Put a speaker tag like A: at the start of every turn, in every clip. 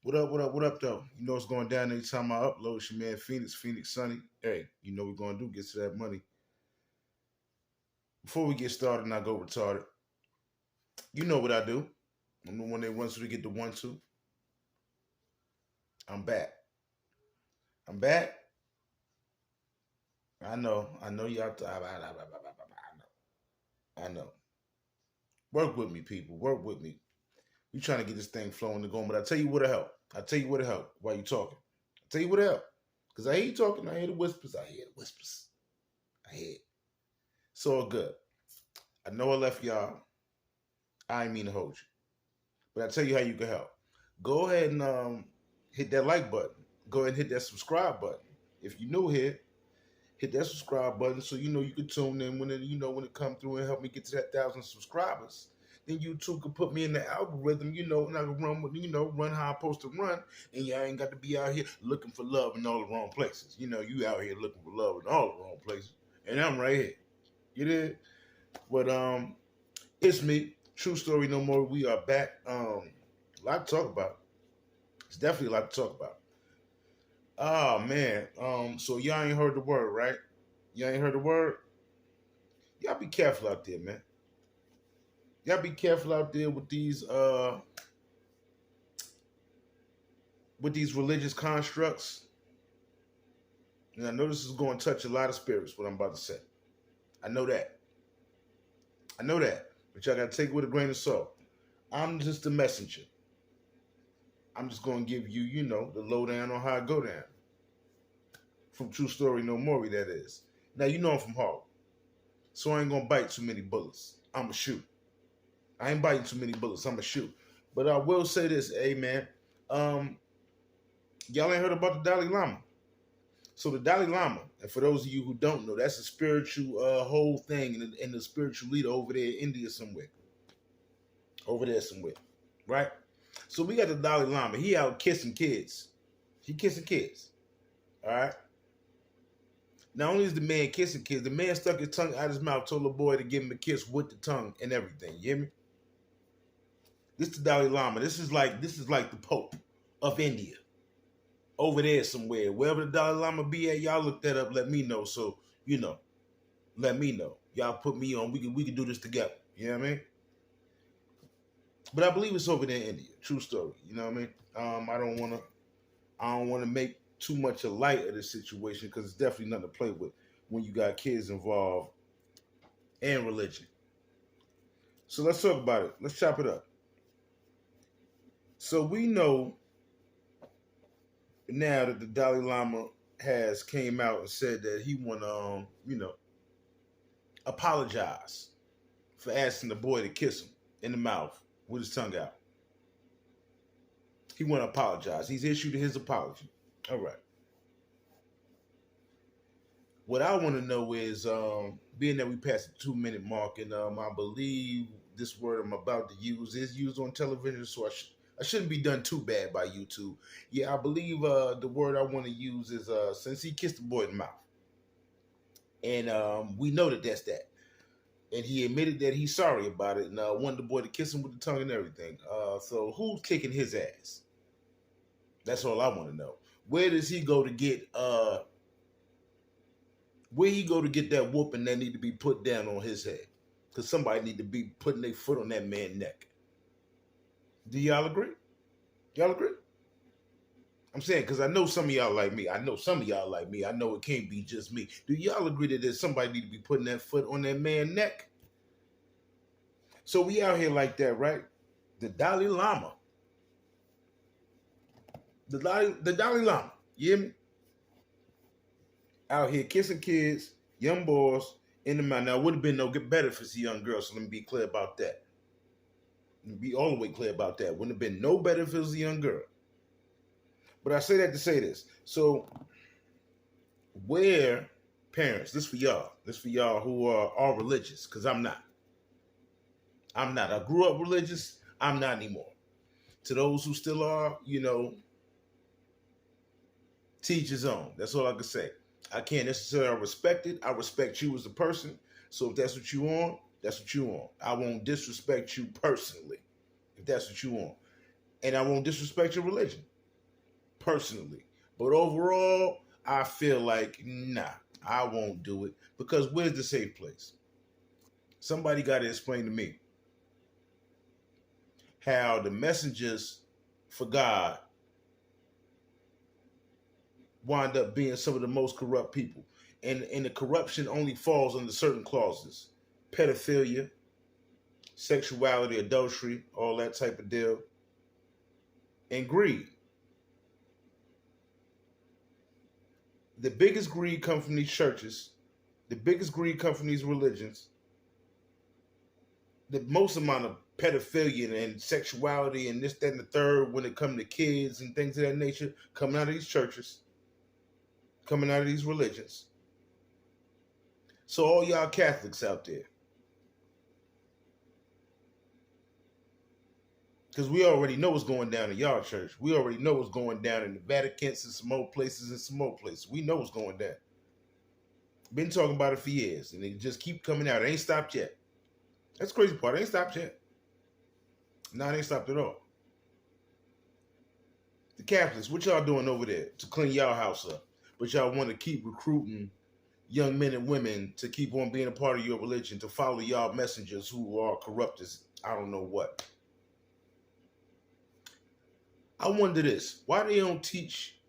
A: What up, what up, what up, though? You know what's going down anytime I upload. It's your man Phoenix Sunny. Hey, you know what we're going to do, get to that money. Before we get started and I go retarded, you know what I do. I'm the one that wants to get the 1-2. I'm back. I'm back. I know y'all. I know. Work with me, people. Work with me. We trying to get this thing flowing and going, but I tell you what to help. I tell you what to help while you talking. I tell you what to help. Because I hear you talking, I hear the whispers. I hear the whispers. I hear it. It's all good. I know I left y'all. I ain't mean to hold you. But I tell you how you can help. Go ahead and hit that like button. Go ahead and hit that subscribe button. If you're new here, hit that subscribe button so you know you can tune in when it come through and help me get to that 1,000 subscribers. Then YouTube can put me in the algorithm, and I can run with, run how I'm supposed to run, and y'all ain't got to be out here looking for love in all the wrong places. You out here looking for love in all the wrong places, and I'm right here. You did, but it's me. True story no more. We are back. A lot to talk about. It's definitely a lot to talk about. Oh man. So y'all ain't heard the word, right? Y'all ain't heard the word? Y'all be careful out there, man. Y'all be careful out there with these religious constructs. And I know this is going to touch a lot of spirits, what I'm about to say. I know that. I know that. But y'all got to take it with a grain of salt. I'm just a messenger. I'm just going to give you, the lowdown on how I go down. From True Story No More, that is. Now, I'm from Harlem. So I ain't going to bite too many bullets. I'm going to shoot. I ain't biting too many bullets. I'm going to shoot. But I will say this, hey, man. Y'all ain't heard about the Dalai Lama. So the Dalai Lama, and for those of you who don't know, that's a spiritual whole thing and the spiritual leader over there in India somewhere. Over there somewhere. Right? So we got the Dalai Lama. He out kissing kids. He kissing kids. All right? Not only is the man kissing kids, the man stuck his tongue out his mouth, told the boy to give him a kiss with the tongue and everything. You hear me? This is the Dalai Lama. This is like the Pope of India. Over there somewhere. Wherever the Dalai Lama be at, y'all look that up, let me know. So, let me know. Y'all put me on. We can do this together. You know what I mean? But I believe it's over there in India. True story. You know what I mean? I don't wanna make too much a light of this situation because it's definitely nothing to play with when you got kids involved and religion. So let's talk about it. Let's chop it up. So we know now that the Dalai Lama has came out and said that he want to, apologize for asking the boy to kiss him in the mouth with his tongue out. He want to apologize. He's issued his apology. All right. What I want to know is, being that we passed the 2-minute mark, and I believe this word I'm about to use is used on television, so I shouldn't be done too bad by YouTube. Yeah, I believe the word I want to use is since he kissed the boy in the mouth, and we know that that's that. And he admitted that he's sorry about it and wanted the boy to kiss him with the tongue and everything. So who's kicking his ass? That's all I want to know. Where does he go to get that whooping that need to be put down on his head? Because somebody need to be putting their foot on that man's neck. Do y'all agree? Y'all agree? I'm saying because I know some of y'all like me. I know it can't be just me. Do y'all agree that there's somebody need to be putting that foot on that man's neck? So we out here like that, right? The Dalai Lama. The Dalai Lama. You hear me? Out here kissing kids, young boys in the mouth. Now, it would have been no good better for a young girl, so let me be clear about that. Let me be all the way clear about that. Wouldn't have been no better if it was a young girl. But I say that to say this. So, where parents, this for y'all who are religious, because I'm not. I'm not. I grew up religious. I'm not anymore. To those who still are, teach his own. That's all I can say. I can't necessarily respect it. I respect you as a person. So if that's what you want, that's what you want. I won't disrespect you personally if that's what you want. And I won't disrespect your religion, personally. But overall, I feel like, nah, I won't do it. Because where's the safe place? Somebody got to explain to me how the messengers for God wind up being some of the most corrupt people. And the corruption only falls under certain clauses: pedophilia, sexuality, adultery, all that type of deal, and greed. The biggest greed comes from these churches. The biggest greed comes from these religions. The most amount of pedophilia and sexuality and this, that, and the third when it comes to kids and things of that nature coming out of these churches, coming out of these religions. So all y'all Catholics out there, because we already know what's going down in y'all church. We already know what's going down in the Vatican's and some more places and some more places. We know what's going down. Been talking about it for years, and it just keep coming out. It ain't stopped yet. That's the crazy part. It ain't stopped yet. No, it ain't stopped at all. The Catholics, what y'all doing over there to clean y'all house up? But y'all want to keep recruiting young men and women to keep on being a part of your religion, to follow y'all messengers who are corrupt as I don't know what. I wonder this: why they don't teach,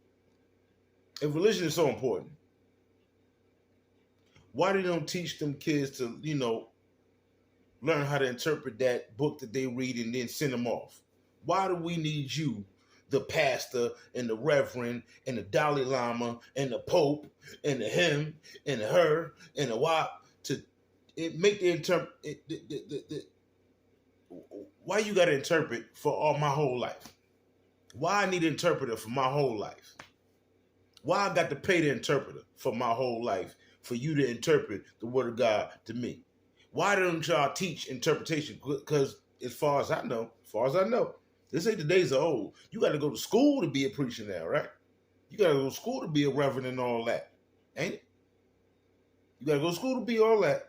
A: if religion is so important, why they don't teach them kids to, learn how to interpret that book that they read and then send them off? Why do we need you, the pastor and the reverend and the Dalai Lama and the Pope and the him and the her and the wop to make the interpret? Why you got to interpret for all my whole life? Why I need an interpreter for my whole life? Why I got to pay the interpreter for my whole life for you to interpret the word of God to me? Why don't y'all teach interpretation? Because as far as I know, this ain't the days of old. You got to go to school to be a preacher now, right? You got to go to school to be a reverend and all that, ain't it? You got to go to school to be all that.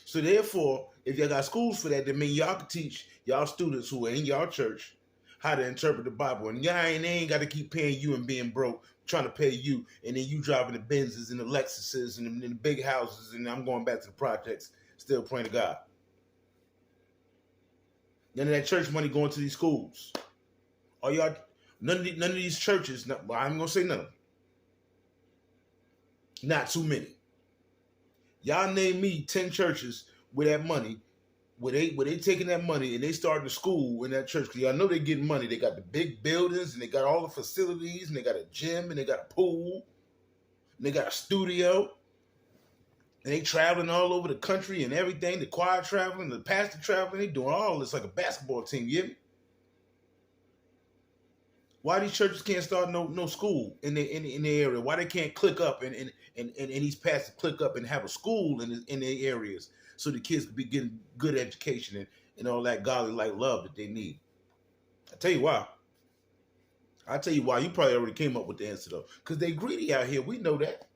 A: So therefore, if y'all got schools for that, then mean y'all can teach y'all students who are in y'all church how to interpret the Bible. And they ain't got to keep paying you and being broke, trying to pay you, and then you driving the Benzes and the Lexuses and the big houses, and I'm going back to the projects, still praying to God. None of that church money going to these schools. Are y'all, none of these churches, I'm going to say none of them. Not too many. Y'all name me 10 churches with that money, where they taking that money and they starting a school in that church, because y'all know they getting money. They got the big buildings and they got all the facilities and they got a gym and they got a pool and they got a studio and they traveling all over the country and everything. The choir traveling, the pastor traveling, they doing all this like a basketball team. You hear me? Why these churches can't start no school in the area? Why they can't click up and these pastors click up and have a school in their areas, so the kids could be getting good education and all that godly like love that they need? I tell you why. You probably already came up with the answer though. Because they greedy out here. We know that.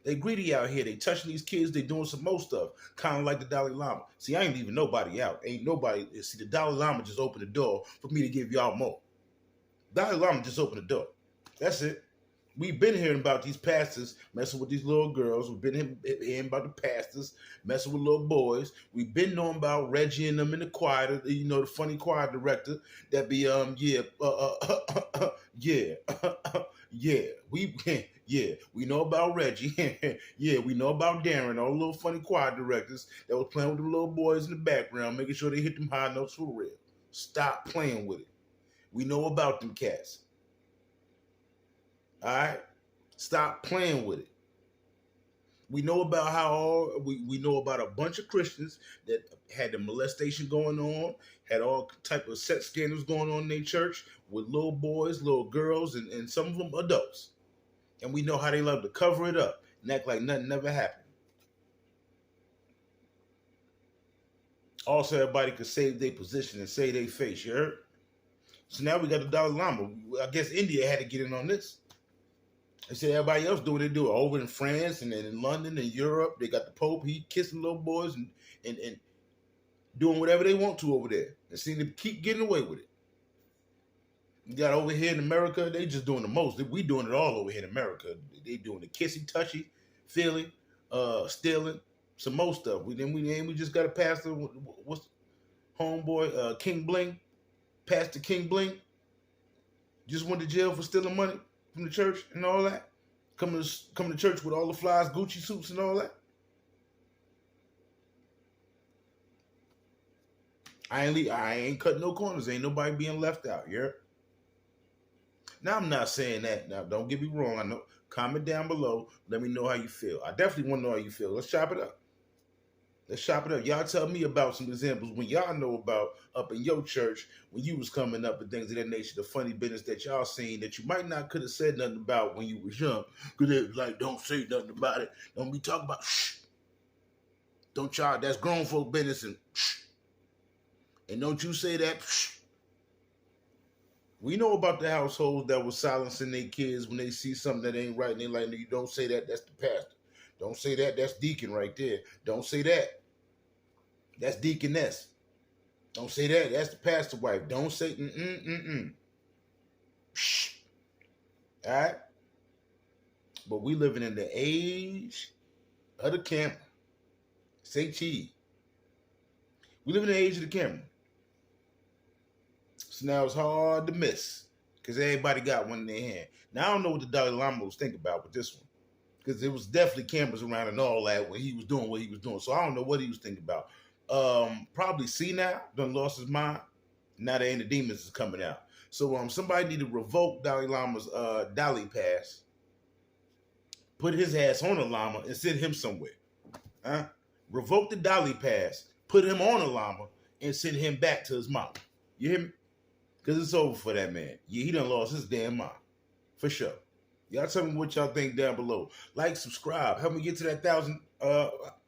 A: They greedy out here. They touching these kids. They doing some more stuff. Kind of like the Dalai Lama. See, I ain't leaving nobody out. Ain't nobody. See, the Dalai Lama just opened the door for me to give y'all more. Dalai Lama just opened the door. That's it. We've been hearing about these pastors messing with these little girls. We've been hearing about the pastors messing with little boys. We've been knowing about Reggie and them in the choir, the funny choir director that be, we know about Reggie. Yeah, we know about Darren, all the little funny choir directors that was playing with the little boys in the background, making sure they hit them high notes for real. Stop playing with it. We know about them cats. All right? Stop playing with it. We know about we know about a bunch of Christians that had the molestation going on, had all type of sex scandals going on in their church with little boys, little girls, and some of them adults. And we know how they love to cover it up and act like nothing never happened. Also, everybody could save their position and save their face, you heard? So now we got the Dalai Lama. I guess India had to get in on this. They said everybody else do what they do. Over in France and in London and Europe, they got the Pope. He kissing little boys and doing whatever they want to over there and seem to keep getting away with it. You got over here in America, they just doing the most. We doing it all over here in America. They doing the kissy, touchy, feeling, stealing, some more stuff. We just got a pastor. What's homeboy King Bling? Pastor King Bling just went to jail for stealing money from the church and all that. Coming to church with all the flies, Gucci suits, and all that. I ain't cutting no corners. Ain't nobody being left out. Yeah. Now I'm not saying that. Now don't get me wrong. I know. Comment down below. Let me know how you feel. I definitely want to know how you feel. Let's chop it up. Let's chop it up. Y'all tell me about some examples when y'all know about up in your church when you was coming up and things of that nature. The funny business that y'all seen that you might not could have said nothing about when you was young. Because it was like, don't say nothing about it. Don't be talking about shh. Don't y'all. That's grown folk business and shh. And don't you say that shh. We know about the households that was silencing their kids when they see something that ain't right and they like, no, you don't say that, that's the pastor. Don't say that, that's deacon right there. Don't say that, that's deaconess. Don't say that, that's the pastor wife. Don't say Shh. All right? But we living in the age of the camera. Say cheese. We live in the age of the camera. So now it's hard to miss because everybody got one in their hand. Now I don't know what the Dalai Lama was thinking about with this one because there was definitely cameras around and all that when he was doing what he was doing. So I don't know what he was thinking about. Probably senile, done lost his mind. Now the inner demons is coming out. So somebody need to revoke Dalai Lama's Dalai pass, put his ass on a llama and send him somewhere. Huh? Revoke the Dalai pass, put him on a llama and send him back to his mama. You hear me? Because it's over for that man. Yeah, he done lost his damn mind. For sure. Y'all tell me what y'all think down below. Like, subscribe. Help me get to that 1,000.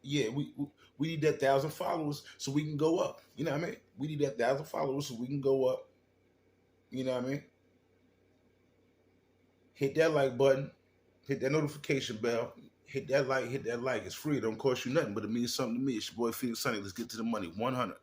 A: Yeah, we need that 1,000 followers so we can go up. You know what I mean? We need that 1,000 followers so we can go up. You know what I mean? Hit that like button. Hit that notification bell. Hit that like. It's free. It don't cost you nothing, but it means something to me. It's your boy Phoenix Sunny. Let's get to the money. 100.